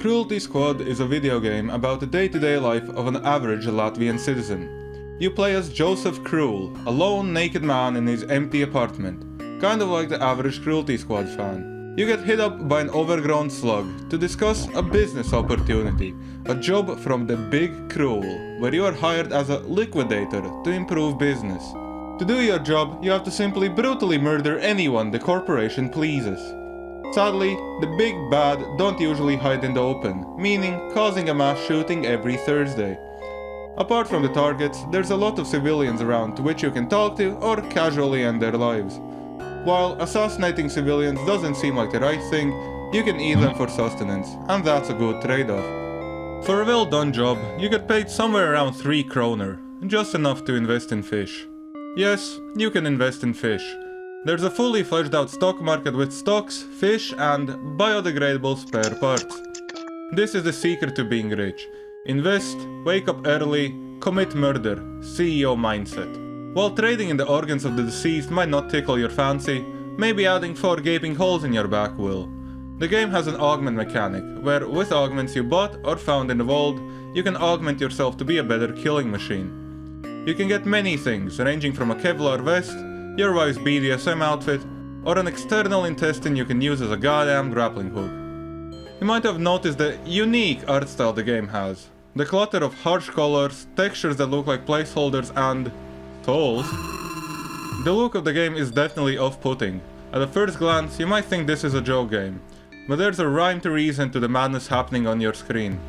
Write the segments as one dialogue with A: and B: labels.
A: Cruelty Squad is a video game about the day-to-day life of an average Latvian citizen. You play as Joseph Cruel, a lone naked man in his empty apartment, kind of like the average Cruelty Squad fan. You get hit up by an overgrown slug to discuss a business opportunity, a job from the Big Cruel, where you are hired as a liquidator to improve business. To do your job, you have to simply brutally murder anyone the corporation pleases. Sadly, the big bad don't usually hide in the open, meaning causing a mass shooting every Thursday. Apart from the targets, there's a lot of civilians around to which you can talk to or casually end their lives. While assassinating civilians doesn't seem like the right thing, you can eat them for sustenance, and that's a good trade-off. For a well done job, you get paid somewhere around 3 kroner, just enough to invest in fish. Yes, you can invest in fish. There's a fully fleshed out stock market with stocks, fish, and biodegradable spare parts. This is the secret to being rich. Invest, wake up early, commit murder, CEO mindset. While trading in the organs of the deceased might not tickle your fancy, maybe adding 4 gaping holes in your back will. The game has an augment mechanic, where with augments you bought or found in the vault, you can augment yourself to be a better killing machine. You can get many things, ranging from a Kevlar vest, your wife's BDSM outfit, or an external intestine you can use as a goddamn grappling hook. You might have noticed the unique art style the game has. The clutter of harsh colors, textures that look like placeholders, and souls. The look of the game is definitely off-putting. At a first glance, you might think this is a joke game, but there's a rhyme to reason to the madness happening on your screen.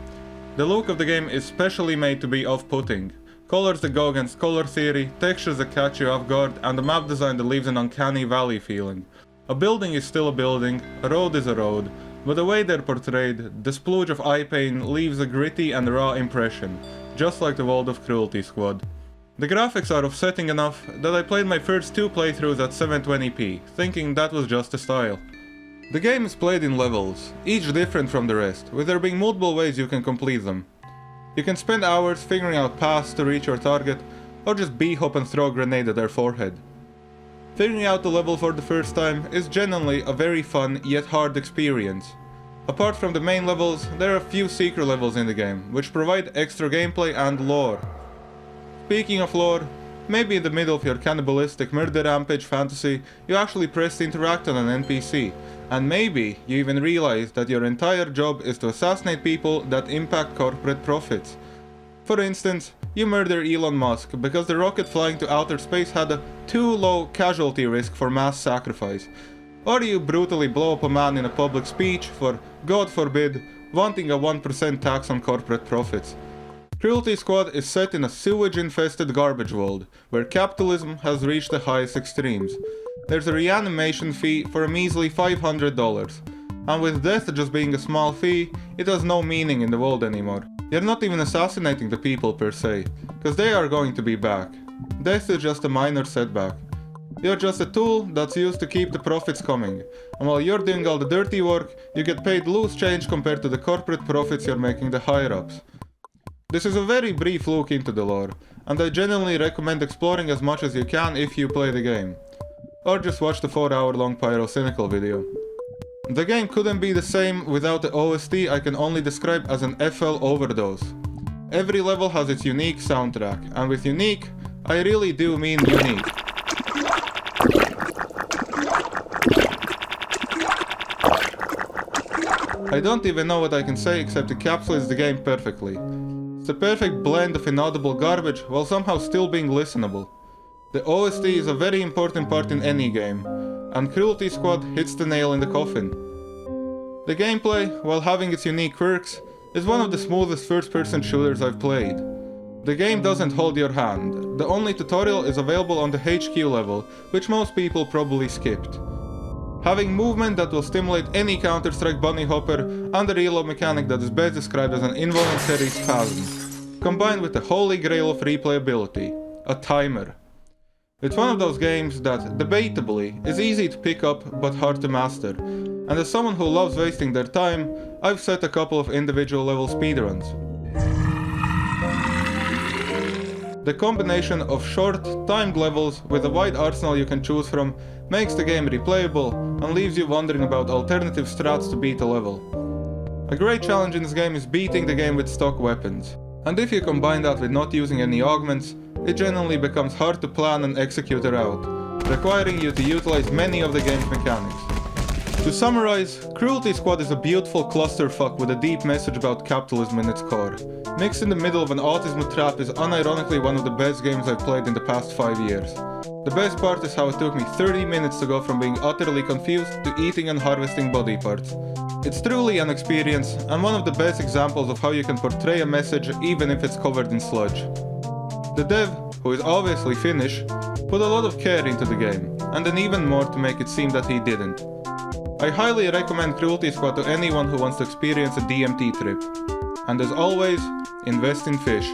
A: The look of the game is specially made to be off-putting. Colors that go against color theory, textures that catch you off guard, and a map design that leaves an uncanny valley feeling. A building is still a building, a road is a road, but the way they're portrayed, the splooge of eye pain leaves a gritty and raw impression, just like the world of Cruelty Squad. The graphics are upsetting enough that I played my first 2 playthroughs at 720p, thinking that was just the style. The game is played in levels, each different from the rest, with there being multiple ways you can complete them. You can spend hours figuring out paths to reach your target, or just b-hop and throw a grenade at their forehead. Figuring out the level for the first time is genuinely a very fun yet hard experience. Apart from the main levels, there are a few secret levels in the game, which provide extra gameplay and lore. Speaking of lore, maybe in the middle of your cannibalistic murder rampage fantasy, you actually press to interact on an NPC, and maybe you even realize that your entire job is to assassinate people that impact corporate profits. For instance, you murder Elon Musk because the rocket flying to outer space had a too low casualty risk for mass sacrifice. Or you brutally blow up a man in a public speech for, God forbid, wanting a 1% tax on corporate profits. Cruelty Squad is set in a sewage-infested garbage world, where capitalism has reached the highest extremes. There's a reanimation fee for a measly $500, and with death just being a small fee, it has no meaning in the world anymore. You're not even assassinating the people per se, cause they are going to be back. Death is just a minor setback. You're just a tool that's used to keep the profits coming, and while you're doing all the dirty work, you get paid loose change compared to the corporate profits you're making the higher-ups. This is a very brief look into the lore, and I genuinely recommend exploring as much as you can if you play the game. Or just watch the 4-hour-long Pyrocynical video. The game couldn't be the same without the OST I can only describe as an FL overdose. Every level has its unique soundtrack, and with unique, I really do mean unique. I don't even know what I can say except encapsulates the game perfectly. It's a perfect blend of inaudible garbage while somehow still being listenable. The OST is a very important part in any game, and Cruelty Squad hits the nail in the coffin. The gameplay, while having its unique quirks, is one of the smoothest first-person shooters I've played. The game doesn't hold your hand. The only tutorial is available on the HQ level, which most people probably skipped. Having movement that will stimulate any Counter-Strike bunny hopper, and a reload mechanic that is best described as an involuntary spasm, combined with the holy grail of replayability, a timer. It's one of those games that, debatably, is easy to pick up but hard to master, and as someone who loves wasting their time, I've set a couple of individual level speedruns. The combination of short, timed levels with a wide arsenal you can choose from makes the game replayable and leaves you wondering about alternative strats to beat a level. A great challenge in this game is beating the game with stock weapons, and if you combine that with not using any augments, it generally becomes hard to plan and execute a route, requiring you to utilize many of the game's mechanics. To summarize, Cruelty Squad is a beautiful clusterfuck with a deep message about capitalism in its core. Mixed in the middle of an autism trap is unironically one of the best games I've played in the past 5 years. The best part is how it took me 30 minutes to go from being utterly confused to eating and harvesting body parts. It's truly an experience, and one of the best examples of how you can portray a message even if it's covered in sludge. The dev, who is obviously Finnish, put a lot of care into the game, and then even more to make it seem that he didn't. I highly recommend Cruelty Squad to anyone who wants to experience a DMT trip. And as always, invest in fish.